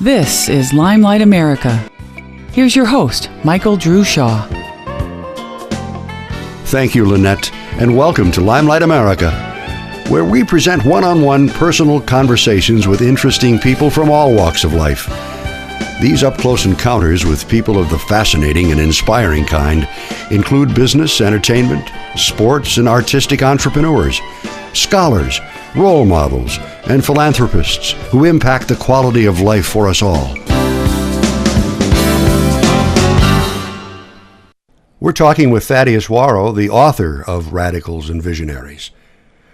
This is Limelight America. Here's your host, Michael Drew Shaw. Thank you, Lynette, and welcome to Limelight America, where we present one-on-one personal conversations with interesting people from all walks of life. These up-close encounters with people of the fascinating and inspiring kind include business, entertainment, sports, and artistic entrepreneurs, scholars, role models, and philanthropists who impact the quality of life for us all. We're talking with Thaddeus Warrow, the author of Radicals and Visionaries.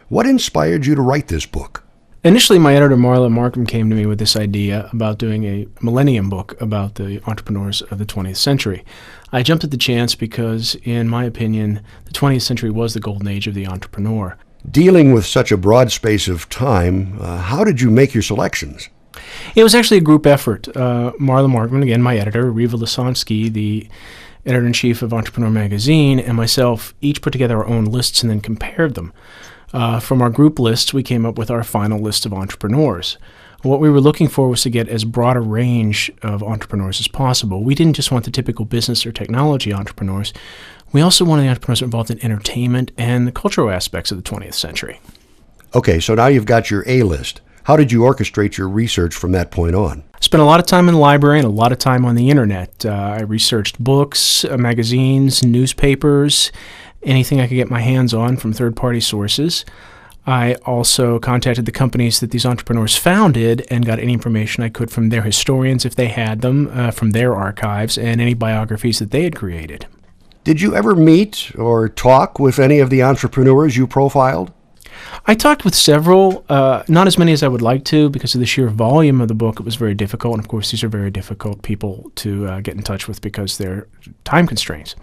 What inspired you to write this book? Initially, my editor, Marla Markham, came to me with this idea about doing a millennium book about the entrepreneurs of the 20th century. I jumped at the chance because, in my opinion, the 20th century was the golden age of the entrepreneur. Dealing with such a broad space of time, how did you make your selections? It was actually a group effort. Marla Markham, again, my editor, Riva Lisansky, the editor-in-chief of Entrepreneur Magazine, and myself each put together our own lists and then compared them. From our group lists, we came up with our final list of entrepreneurs. What we were looking for was to get as broad a range of entrepreneurs as possible. We didn't just want the typical business or technology entrepreneurs. We also wanted the entrepreneurs involved in entertainment and the cultural aspects of the 20th century. Okay, so now you've got your A list. How did you orchestrate your research from that point on? I spent a lot of time in the library and a lot of time on the internet. I researched books, magazines, newspapers, anything I could get my hands on from third-party sources. I also contacted the companies that these entrepreneurs founded and got any information I could from their historians, if they had them, from their archives, and any biographies that they had created. Did you ever meet or talk with any of the entrepreneurs you profiled? I talked with several, not as many as I would like to because of the sheer volume of the book. It was very difficult, and of course these are very difficult people to get in touch with because they're time constraints.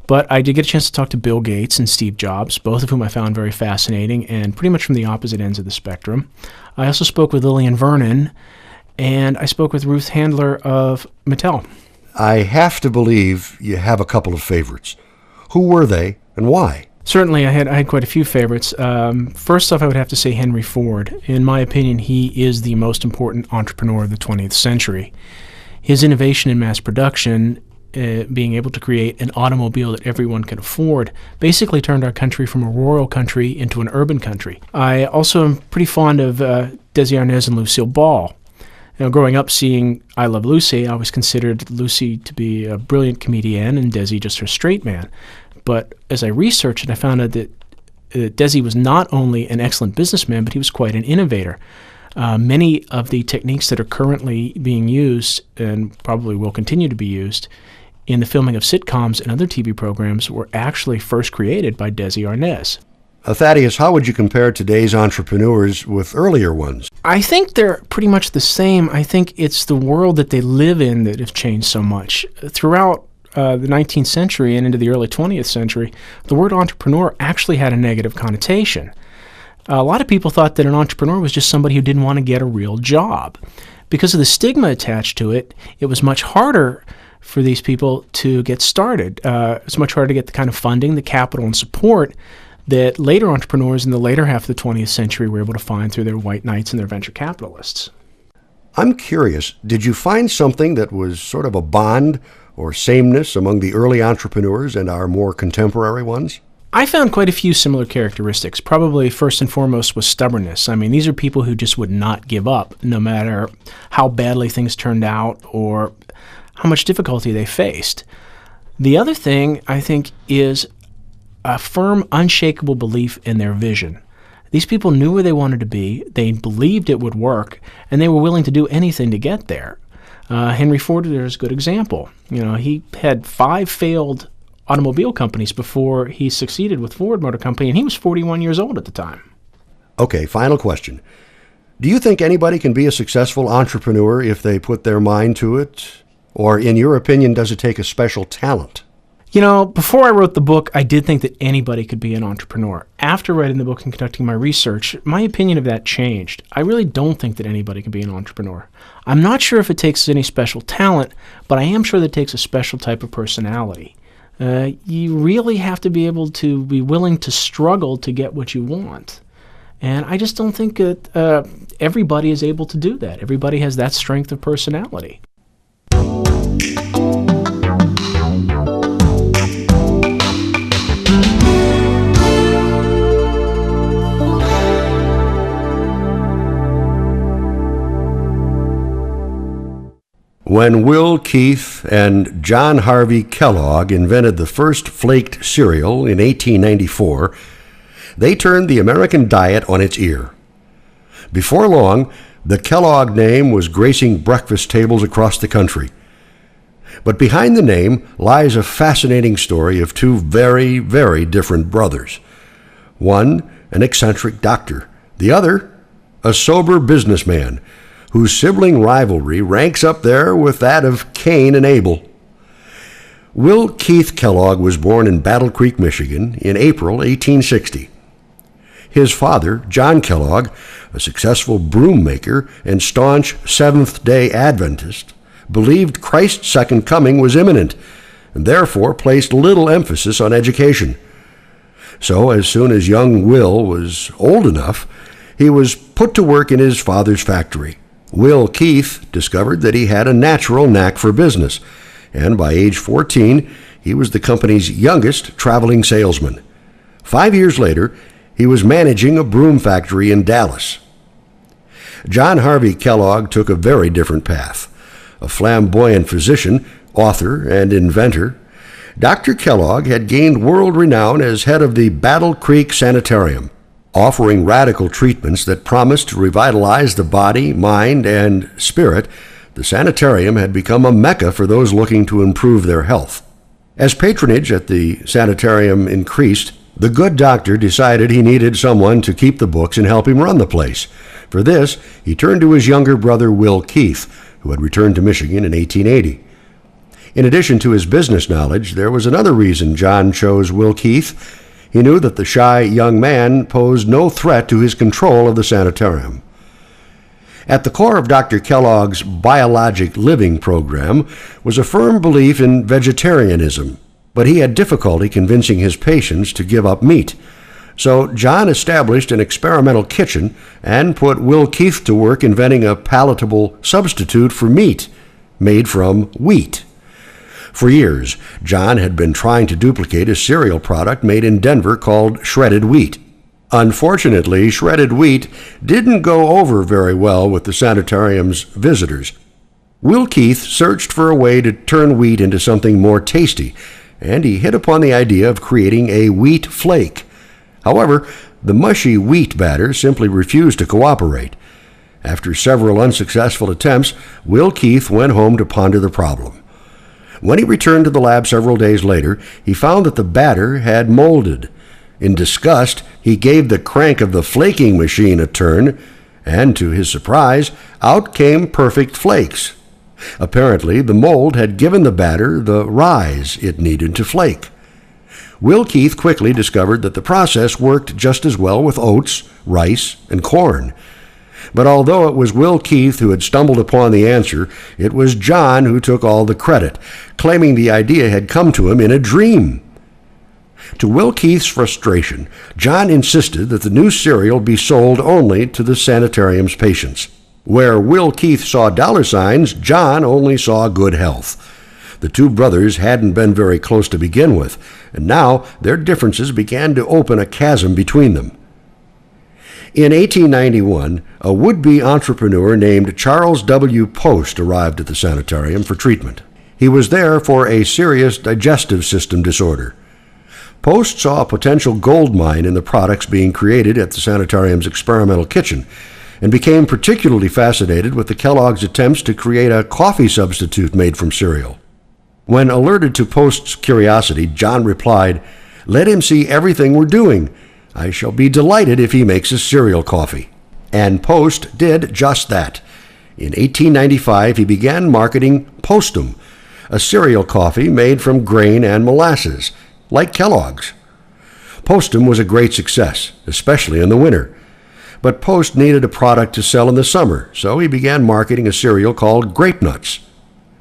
But I did get a chance to talk to Bill Gates and Steve Jobs, both of whom I found very fascinating and pretty much from the opposite ends of the spectrum. I also spoke with Lillian Vernon, and I spoke with Ruth Handler of Mattel. I have to believe you have a couple of favorites. Who were they and why? Certainly, I had quite a few favorites. First off, I would have to say Henry Ford. In my opinion, he is the most important entrepreneur of the 20th century. His innovation in mass production, being able to create an automobile that everyone could afford, basically turned our country from a rural country into an urban country. I also am pretty fond of Desi Arnaz and Lucille Ball. You know, growing up seeing I Love Lucy, I always considered Lucy to be a brilliant comedian and Desi just her straight man. But as I researched it, I found out that Desi was not only an excellent businessman, but he was quite an innovator. Many of the techniques that are currently being used, and probably will continue to be used, in the filming of sitcoms and other TV programs were actually first created by Desi Arnaz. Thaddeus, how would you compare today's entrepreneurs with earlier ones? I think they're pretty much the same. I think it's the world that they live in that has changed so much. Throughout the 19th century and into the early 20th century, the word entrepreneur actually had a negative connotation. A lot of people thought that an entrepreneur was just somebody who didn't want to get a real job. Because of the stigma attached to it, it was much harder for these people to get started. It's much harder to get the kind of funding, the capital, and support that later entrepreneurs in the later half of the 20th century were able to find through their white knights and their venture capitalists. I'm curious, did you find something that was sort of a bond or sameness among the early entrepreneurs and our more contemporary ones? I found quite a few similar characteristics. Probably first and foremost was stubbornness. I mean, these are people who just would not give up, no matter how badly things turned out or how much difficulty they faced. The other thing, I think, is a firm, unshakable belief in their vision. These people knew where they wanted to be, they believed it would work, and they were willing to do anything to get there. Henry Ford is a good example. You know, he had 5 failed automobile companies before he succeeded with Ford Motor Company, and he was 41 years old at the time. Okay, final question. Do you think anybody can be a successful entrepreneur if they put their mind to it? Or, in your opinion, does it take a special talent? You know, before I wrote the book, I did think that anybody could be an entrepreneur. After writing the book and conducting my research, my opinion of that changed. I really don't think that anybody can be an entrepreneur. I'm not sure if it takes any special talent, but I am sure that it takes a special type of personality. You really have to be able to be willing to struggle to get what you want. And I just don't think that everybody is able to do that. Everybody has that strength of personality. When Will Keith and John Harvey Kellogg invented the first flaked cereal in 1894, they turned the American diet on its ear. Before long, the Kellogg name was gracing breakfast tables across the country. But behind the name lies a fascinating story of two very, very different brothers. One, an eccentric doctor. The other, a sober businessman, whose sibling rivalry ranks up there with that of Cain and Abel. Will Keith Kellogg was born in Battle Creek, Michigan, in April 1860. His father, John Kellogg, a successful broom maker and staunch Seventh-day Adventist, believed Christ's second coming was imminent, and therefore placed little emphasis on education. So, as soon as young Will was old enough, he was put to work in his father's factory. Will Keith discovered that he had a natural knack for business, and by age 14, he was the company's youngest traveling salesman. 5 years later, he was managing a broom factory in Dallas. John Harvey Kellogg took a very different path. A flamboyant physician, author, and inventor, Dr. Kellogg had gained world renown as head of the Battle Creek Sanitarium, offering radical treatments that promised to revitalize the body, mind, and spirit. The sanitarium had become a mecca for those looking to improve their health. As patronage at the sanitarium increased, the good doctor decided he needed someone to keep the books and help him run the place. For this, he turned to his younger brother, Will Keith, who had returned to Michigan in 1880. In addition to his business knowledge, there was another reason John chose Will Keith. He knew that the shy young man posed no threat to his control of the sanitarium. At the core of Dr. Kellogg's biologic living program was a firm belief in vegetarianism, but he had difficulty convincing his patients to give up meat. So John established an experimental kitchen and put Will Keith to work inventing a palatable substitute for meat made from wheat. For years, John had been trying to duplicate a cereal product made in Denver called shredded wheat. Unfortunately, shredded wheat didn't go over very well with the sanitarium's visitors. Will Keith searched for a way to turn wheat into something more tasty, and he hit upon the idea of creating a wheat flake. However, the mushy wheat batter simply refused to cooperate. After several unsuccessful attempts, Will Keith went home to ponder the problem. When he returned to the lab several days later, he found that the batter had molded. In disgust, he gave the crank of the flaking machine a turn, and to his surprise, out came perfect flakes. Apparently, the mold had given the batter the rise it needed to flake. Will Keith quickly discovered that the process worked just as well with oats, rice, and corn. But although it was Will Keith who had stumbled upon the answer, it was John who took all the credit, claiming the idea had come to him in a dream. To Will Keith's frustration, John insisted that the new cereal be sold only to the sanitarium's patients. Where Will Keith saw dollar signs, John only saw good health. The two brothers hadn't been very close to begin with, and now their differences began to open a chasm between them. In 1891, a would-be entrepreneur named Charles W. Post arrived at the sanitarium for treatment. He was there for a serious digestive system disorder. Post saw a potential gold mine in the products being created at the sanitarium's experimental kitchen, and became particularly fascinated with the Kellogg's attempts to create a coffee substitute made from cereal. When alerted to Post's curiosity, John replied, "Let him see everything we're doing. I shall be delighted if he makes a cereal coffee." And Post did just that. In 1895, he began marketing Postum, a cereal coffee made from grain and molasses, like Kellogg's. Postum was a great success, especially in the winter. But Post needed a product to sell in the summer, so he began marketing a cereal called Grape Nuts.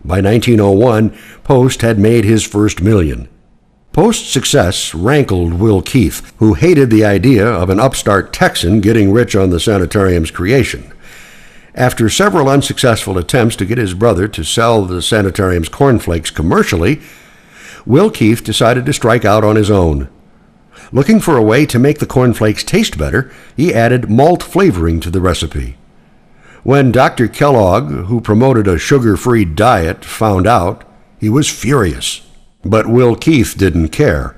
By 1901, Post had made his first million. Post-success rankled Will Keith, who hated the idea of an upstart Texan getting rich on the sanitarium's creation. After several unsuccessful attempts to get his brother to sell the sanitarium's cornflakes commercially, Will Keith decided to strike out on his own. Looking for a way to make the cornflakes taste better, he added malt flavoring to the recipe. When Dr. Kellogg, who promoted a sugar-free diet, found out, he was furious. But Will Keith didn't care.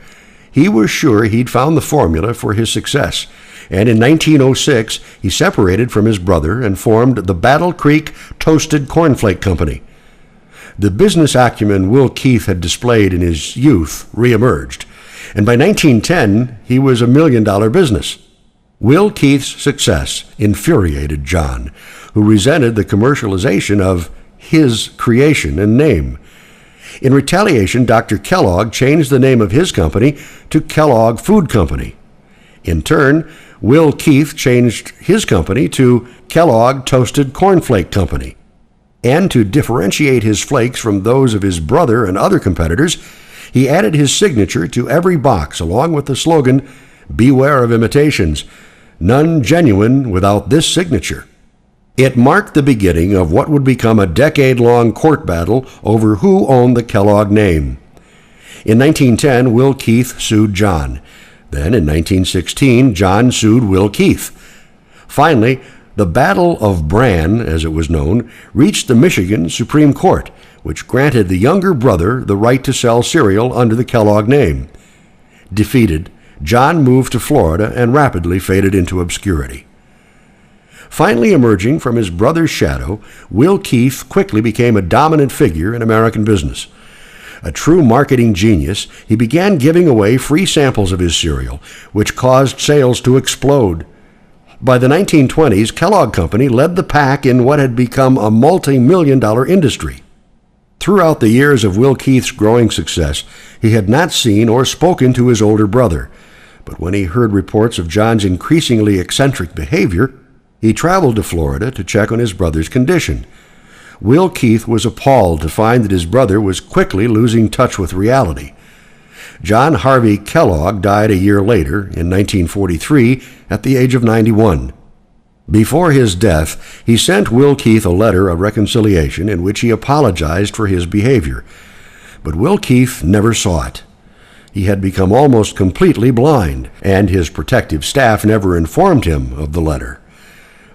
He was sure he'd found the formula for his success, and in 1906 he separated from his brother and formed the Battle Creek Toasted Cornflake Company. The business acumen Will Keith had displayed in his youth reemerged, and by 1910 he was a $1 million business. Will Keith's success infuriated John, who resented the commercialization of his creation and name. In retaliation, Dr. Kellogg changed the name of his company to Kellogg Food Company. In turn, Will Keith changed his company to Kellogg Toasted Cornflake Company. And to differentiate his flakes from those of his brother and other competitors, he added his signature to every box along with the slogan, "Beware of imitations, none genuine without this signature." It marked the beginning of what would become a decade-long court battle over who owned the Kellogg name. In 1910, Will Keith sued John. Then, in 1916, John sued Will Keith. Finally, the Battle of Bran, as it was known, reached the Michigan Supreme Court, which granted the younger brother the right to sell cereal under the Kellogg name. Defeated, John moved to Florida and rapidly faded into obscurity. Finally emerging from his brother's shadow, Will Keith quickly became a dominant figure in American business. A true marketing genius, he began giving away free samples of his cereal, which caused sales to explode. By the 1920s, Kellogg Company led the pack in what had become a multi-million-dollar industry. Throughout the years of Will Keith's growing success, he had not seen or spoken to his older brother. But when he heard reports of John's increasingly eccentric behavior, he traveled to Florida to check on his brother's condition. Will Keith was appalled to find that his brother was quickly losing touch with reality. John Harvey Kellogg died a year later, in 1943, at the age of 91. Before his death, he sent Will Keith a letter of reconciliation in which he apologized for his behavior. But Will Keith never saw it. He had become almost completely blind, and his protective staff never informed him of the letter.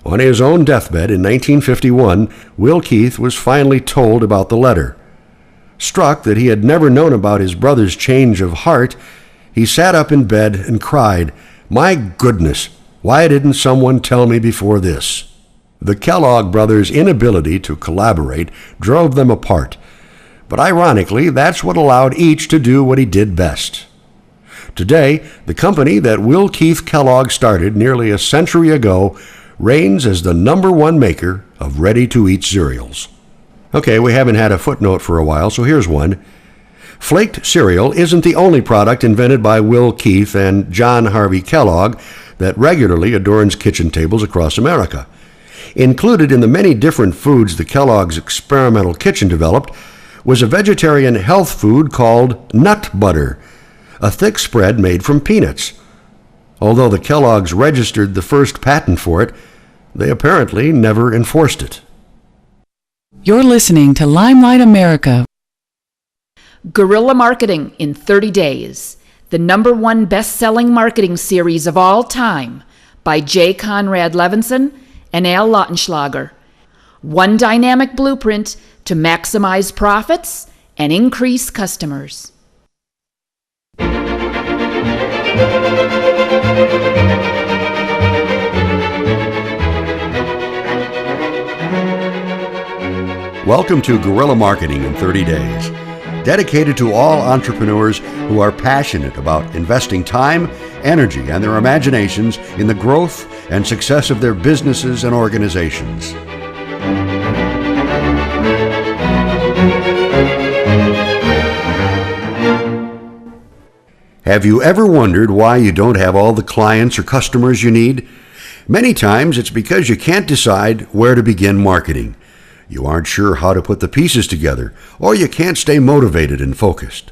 On his own deathbed in 1951, Will Keith was finally told about the letter. Struck that he had never known about his brother's change of heart, he sat up in bed and cried, "My goodness, why didn't someone tell me before this?" The Kellogg brothers' inability to collaborate drove them apart, but ironically, that's what allowed each to do what he did best. Today, the company that Will Keith Kellogg started nearly a century ago reigns as the #1 maker of ready-to-eat cereals. Okay, we haven't had a footnote for a while, so here's one. Flaked cereal isn't the only product invented by Will Keith and John Harvey Kellogg that regularly adorns kitchen tables across America. Included in the many different foods the Kellogg's experimental kitchen developed was a vegetarian health food called nut butter, a thick spread made from peanuts. Although the Kellogg's registered the first patent for it, they apparently never enforced it. You're listening to Limelight America. Guerrilla Marketing in 30 Days, the #1 best-selling marketing series of all time by J. Conrad Levinson and Al Lautenschlager. One dynamic blueprint to maximize profits and increase customers. Welcome to Guerrilla Marketing in 30 Days, dedicated to all entrepreneurs who are passionate about investing time, energy, and their imaginations in the growth and success of their businesses and organizations. Have you ever wondered why you don't have all the clients or customers you need? Many times it's because you can't decide where to begin marketing. You aren't sure how to put the pieces together, or you can't stay motivated and focused.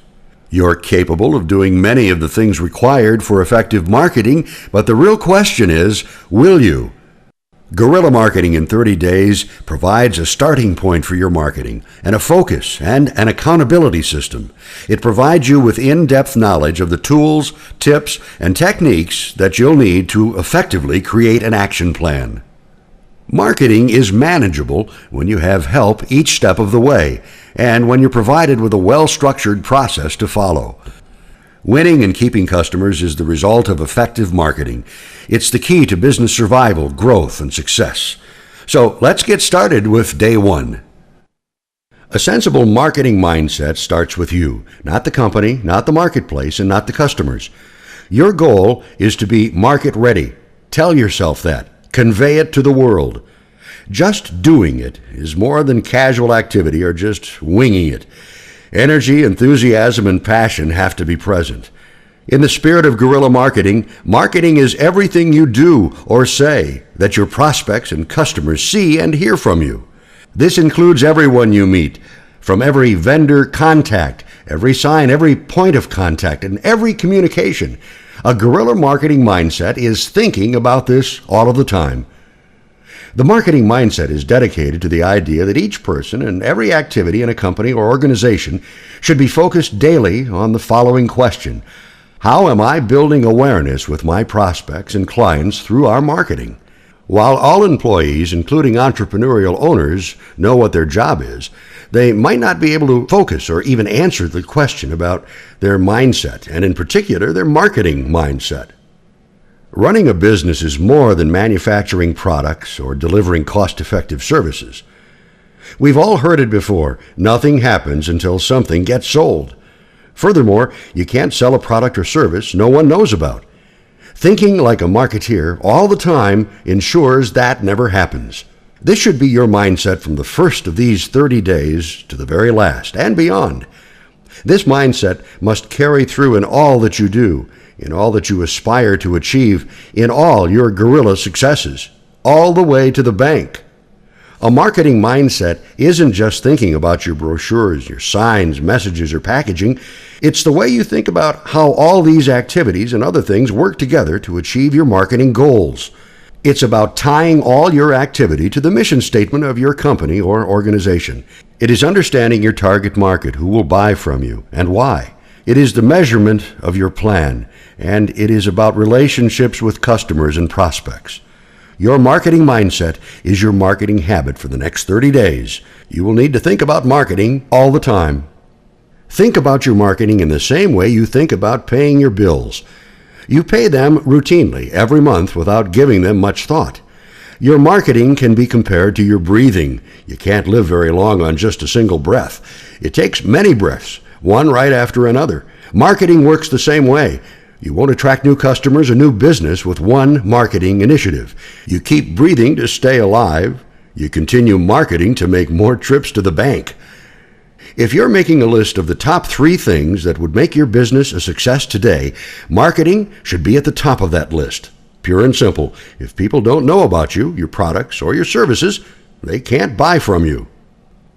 You're capable of doing many of the things required for effective marketing, but the real question is, will you? Guerrilla Marketing in 30 Days provides a starting point for your marketing and a focus and an accountability system. It provides you with in-depth knowledge of the tools, tips, and techniques that you'll need to effectively create an action plan. Marketing is manageable when you have help each step of the way and when you're provided with a well-structured process to follow. Winning and keeping customers is the result of effective marketing. It's the key to business survival, growth, and success. So let's get started with day one. A sensible marketing mindset starts with you, not the company, not the marketplace, and not the customers. Your goal is to be market ready. Tell yourself that. Convey it to the world. Just doing it is more than casual activity or just winging it. Energy, enthusiasm, and passion have to be present. In the spirit of guerrilla marketing, marketing is everything you do or say that your prospects and customers see and hear from you. This includes everyone you meet, from every vendor contact, every sign, every point of contact, and every communication. A guerrilla marketing mindset is thinking about this all of the time. The marketing mindset is dedicated to the idea that each person and every activity in a company or organization should be focused daily on the following question: how am I building awareness with my prospects and clients through our marketing? While all employees, including entrepreneurial owners, know what their job is, they might not be able to focus or even answer the question about their mindset, and in particular, their marketing mindset. Running a business is more than manufacturing products or delivering cost-effective services. We've all heard it before: nothing happens until something gets sold. Furthermore, you can't sell a product or service no one knows about. Thinking like a marketeer all the time ensures that never happens. This should be your mindset from the first of these 30 days to the very last and beyond. This mindset must carry through in all that you do, in all that you aspire to achieve, in all your guerrilla successes, all the way to the bank. A marketing mindset isn't just thinking about your brochures, your signs, messages, or packaging. It's the way you think about how all these activities and other things work together to achieve your marketing goals. It's about tying all your activity to the mission statement of your company or organization. It is understanding your target market, who will buy from you, and why. It is the measurement of your plan, and it is about relationships with customers and prospects. Your marketing mindset is your marketing habit for the next 30 days. You will need to think about marketing all the time. Think about your marketing in the same way you think about paying your bills. You pay them routinely every month without giving them much thought. Your marketing can be compared to your breathing. You can't live very long on just a single breath. It takes many breaths, one right after another. Marketing works the same way. You won't attract new customers or new business with one marketing initiative. You keep breathing to stay alive. You continue marketing to make more trips to the bank. If you're making a list of the top 3 things that would make your business a success today, marketing should be at the top of that list. Pure and simple. If people don't know about you, your products, or your services, they can't buy from you.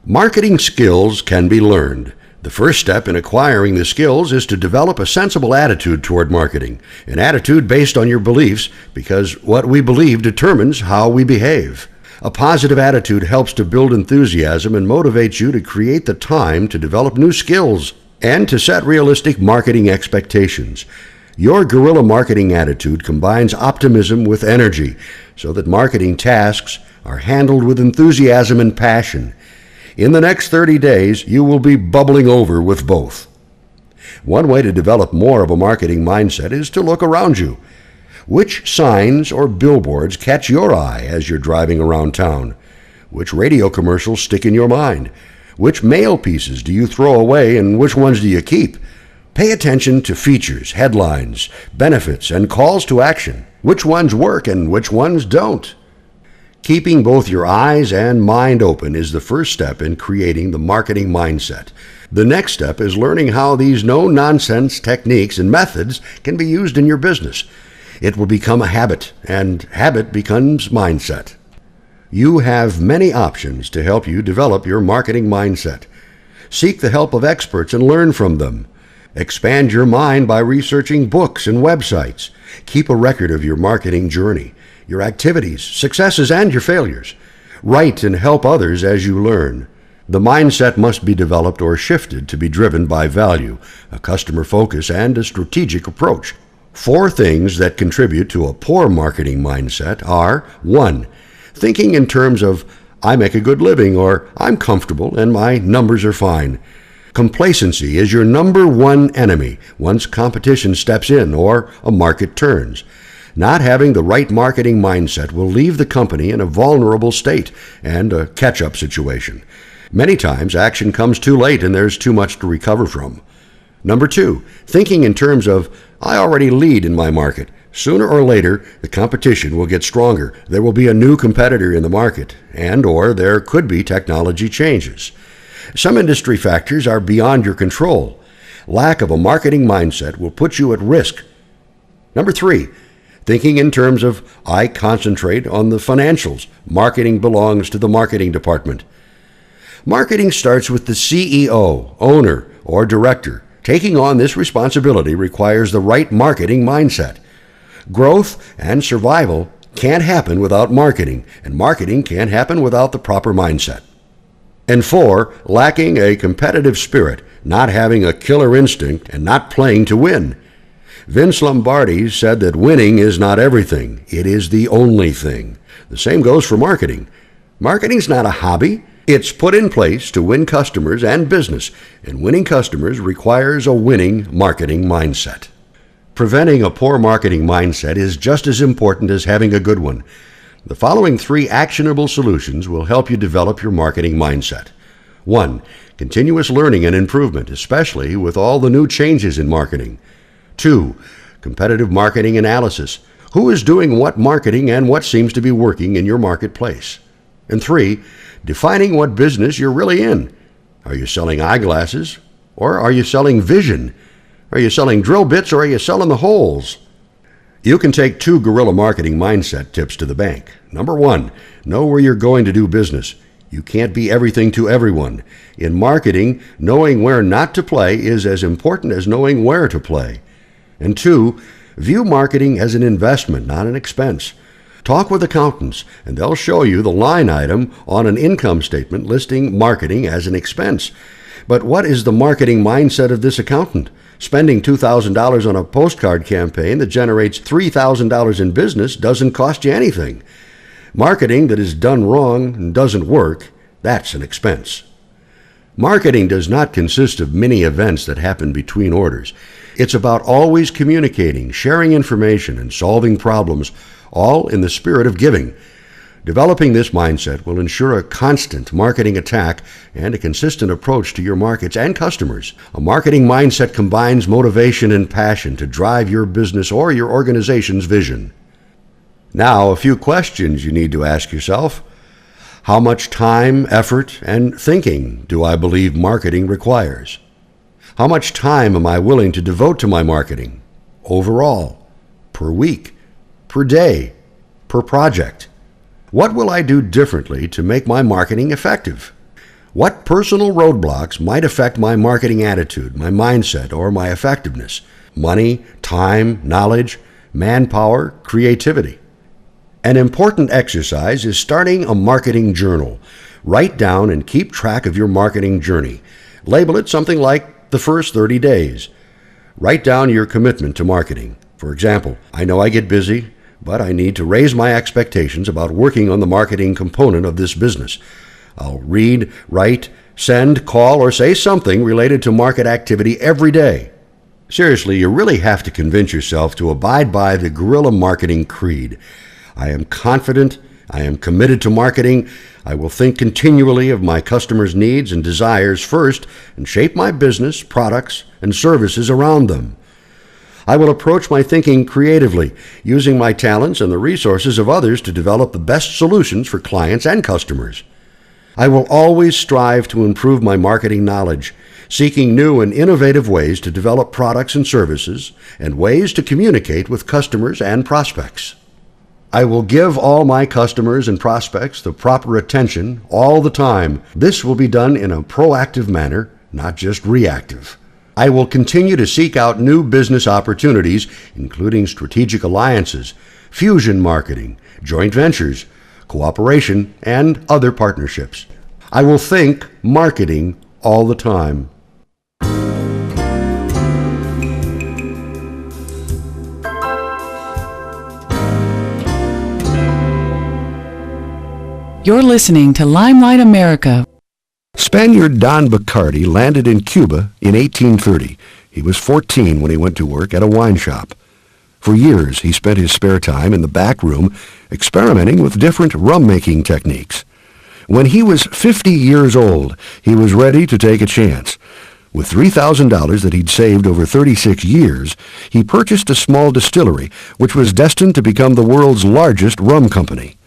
Marketing skills can be learned. The first step in acquiring the skills is to develop a sensible attitude toward marketing, an attitude based on your beliefs, because what we believe determines how we behave. A positive attitude helps to build enthusiasm and motivates you to create the time to develop new skills and to set realistic marketing expectations. Your guerrilla marketing attitude combines optimism with energy so that marketing tasks are handled with enthusiasm and passion. In the next 30 days, you will be bubbling over with both. One way to develop more of a marketing mindset is to look around you. Which signs or billboards catch your eye as you're driving around town? Which radio commercials stick in your mind? Which mail pieces do you throw away and which ones do you keep? Pay attention to features, headlines, benefits, and calls to action. Which ones work and which ones don't? Keeping both your eyes and mind open is the first step in creating the marketing mindset. The next step is learning how these no-nonsense techniques and methods can be used in your business. It will become a habit, and habit becomes mindset. You have many options to help you develop your marketing mindset. Seek the help of experts and learn from them. Expand your mind by researching books and websites. Keep a record of your marketing journey, your activities, successes, and your failures. Write and help others as you learn. The mindset must be developed or shifted to be driven by value, a customer focus, and a strategic approach. 4 things that contribute to a poor marketing mindset are: 1. Thinking in terms of, I make a good living, or I'm comfortable and my numbers are fine. Complacency is your number one enemy once competition steps in or a market turns. Not having the right marketing mindset will leave the company in a vulnerable state and a catch-up situation. Many times, action comes too late and there's too much to recover from. Number 2, thinking in terms of, I already lead in my market. Sooner or later, the competition will get stronger. There will be a new competitor in the market, or there could be technology changes. Some industry factors are beyond your control. Lack of a marketing mindset will put you at risk. Number 3, thinking in terms of, I concentrate on the financials. Marketing belongs to the marketing department. Marketing starts with the CEO, owner, or director. Taking on this responsibility requires the right marketing mindset. Growth and survival can't happen without marketing, and marketing can't happen without the proper mindset. And 4, lacking a competitive spirit, not having a killer instinct, and not playing to win. Vince Lombardi said that winning is not everything, it is the only thing. The same goes for marketing. Marketing's not a hobby. It's put in place to win customers and business, and winning customers requires a winning marketing mindset. Preventing a poor marketing mindset is just as important as having a good one. The following 3 actionable solutions will help you develop your marketing mindset. 1. Continuous learning and improvement, especially with all the new changes in marketing. 2. Competitive marketing analysis. Who is doing what marketing and what seems to be working in your marketplace? And 3. Defining what business you're really in. Are you selling eyeglasses, or are you selling vision? Are you selling drill bits, or are you selling the holes? You can take 2 guerrilla marketing mindset tips to the bank. Number 1, know where you're going to do business. You can't be everything to everyone. In marketing, knowing where not to play is as important as knowing where to play. And 2, view marketing as an investment, not an expense. Talk with accountants, and they'll show you the line item on an income statement listing marketing as an expense. But what is the marketing mindset of this accountant? Spending $2,000 on a postcard campaign that generates $3,000 in business doesn't cost you anything. Marketing that is done wrong and doesn't work, that's an expense. Marketing does not consist of mini events that happen between orders. It's about always communicating, sharing information, and solving problems, all in the spirit of giving. Developing this mindset will ensure a constant marketing attack and a consistent approach to your markets and customers. A marketing mindset combines motivation and passion to drive your business or your organization's vision. Now, a few questions you need to ask yourself. How much time, effort, and thinking do I believe marketing requires? How much time am I willing to devote to my marketing? Overall, per week, per day, per project. What will I do differently to make my marketing effective? What personal roadblocks might affect my marketing attitude, my mindset, or my effectiveness? Money, time, knowledge, manpower, creativity. An important exercise is starting a marketing journal. Write down and keep track of your marketing journey. Label it something like the first 30 days. Write down your commitment to marketing. For example, I know I get busy, but I need to raise my expectations about working on the marketing component of this business. I'll read, write, send, call, or say something related to market activity every day. Seriously, you really have to convince yourself to abide by the guerrilla marketing creed. I am confident, I am committed to marketing, I will think continually of my customers' needs and desires first and shape my business, products, and services around them. I will approach my thinking creatively, using my talents and the resources of others to develop the best solutions for clients and customers. I will always strive to improve my marketing knowledge, seeking new and innovative ways to develop products and services, and ways to communicate with customers and prospects. I will give all my customers and prospects the proper attention all the time. This will be done in a proactive manner, not just reactive. I will continue to seek out new business opportunities, including strategic alliances, fusion marketing, joint ventures, cooperation, and other partnerships. I will think marketing all the time. You're listening to Limelight America. Spaniard Don Bacardi landed in Cuba in 1830. He was 14 when he went to work at a wine shop. For years, he spent his spare time in the back room experimenting with different rum-making techniques. When he was 50 years old, he was ready to take a chance. With $3,000 that he'd saved over 36 years, he purchased a small distillery, which was destined to become the world's largest rum company.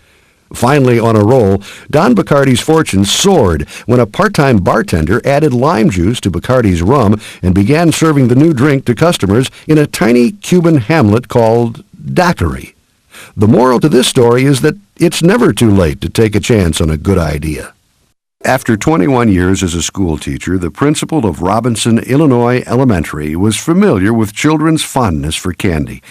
Finally on a roll, Don Bacardi's fortune soared when a part-time bartender added lime juice to Bacardi's rum and began serving the new drink to customers in a tiny Cuban hamlet called Daiquiri. The moral to this story is that it's never too late to take a chance on a good idea. After 21 years as a school teacher, the principal of Robinson, Illinois Elementary was familiar with children's fondness for candy.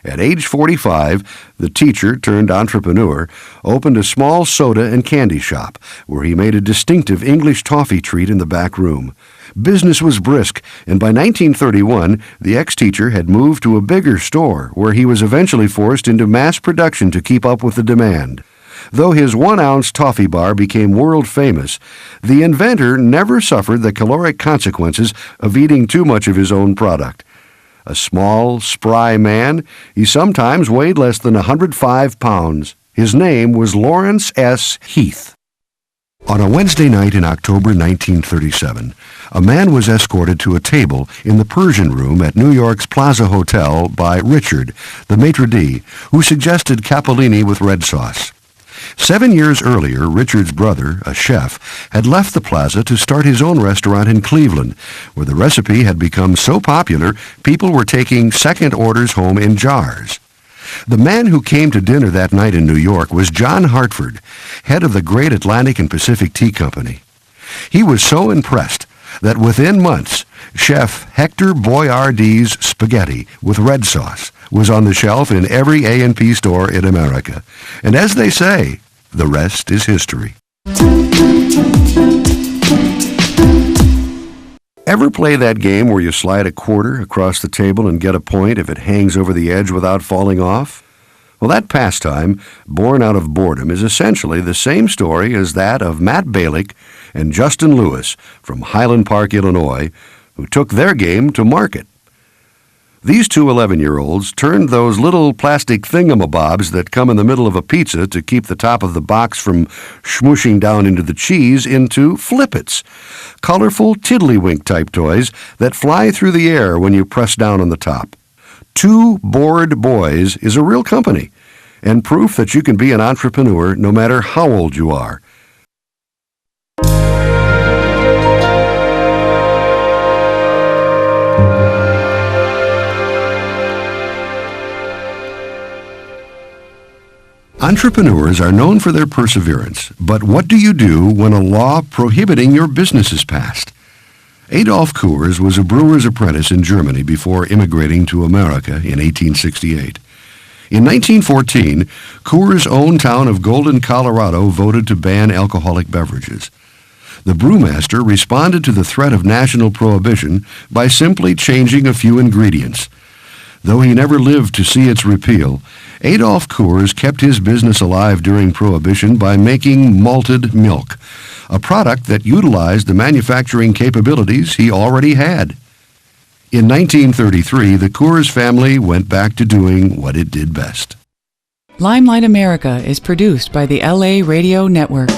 At age 45, the teacher turned entrepreneur opened a small soda and candy shop where he made a distinctive English toffee treat in the back room. Business was brisk, and by 1931, the ex-teacher had moved to a bigger store where he was eventually forced into mass production to keep up with the demand. Though his 1-ounce toffee bar became world famous, the inventor never suffered the caloric consequences of eating too much of his own product. A small, spry man, he sometimes weighed less than 105 pounds. His name was Lawrence S. Heath. On a Wednesday night in October 1937, a man was escorted to a table in the Persian Room at New York's Plaza Hotel by Richard, the maitre d', who suggested capellini with red sauce. 7 years earlier, Richard's brother, a chef, had left the Plaza to start his own restaurant in Cleveland, where the recipe had become so popular, people were taking second orders home in jars. The man who came to dinner that night in New York was John Hartford, head of the great Atlantic and Pacific Tea Company. He was so impressed that within months, Chef Hector Boiardi's spaghetti with red sauce was on the shelf in every A&P store in America. And as they say, the rest is history. Ever play that game where you slide a quarter across the table and get a point if it hangs over the edge without falling off? Well, that pastime, born out of boredom, is essentially the same story as that of Matt Balick and Justin Lewis from Highland Park, Illinois, who took their game to market. These two 11-year-olds turned those little plastic thingamabobs that come in the middle of a pizza to keep the top of the box from smooshing down into the cheese into flippets, colorful tiddlywink-type toys that fly through the air when you press down on the top. Two Bored Boys is a real company, and proof that you can be an entrepreneur no matter how old you are. Entrepreneurs are known for their perseverance, but what do you do when a law prohibiting your business is passed? Adolf Coors was a brewer's apprentice in Germany before immigrating to America in 1868. In 1914, Coors' own town of Golden, Colorado voted to ban alcoholic beverages. The brewmaster responded to the threat of national prohibition by simply changing a few ingredients. Though he never lived to see its repeal, Adolf Coors kept his business alive during Prohibition by making malted milk, a product that utilized the manufacturing capabilities he already had. In 1933, the Coors family went back to doing what it did best. Limelight America is produced by the LA Radio Network.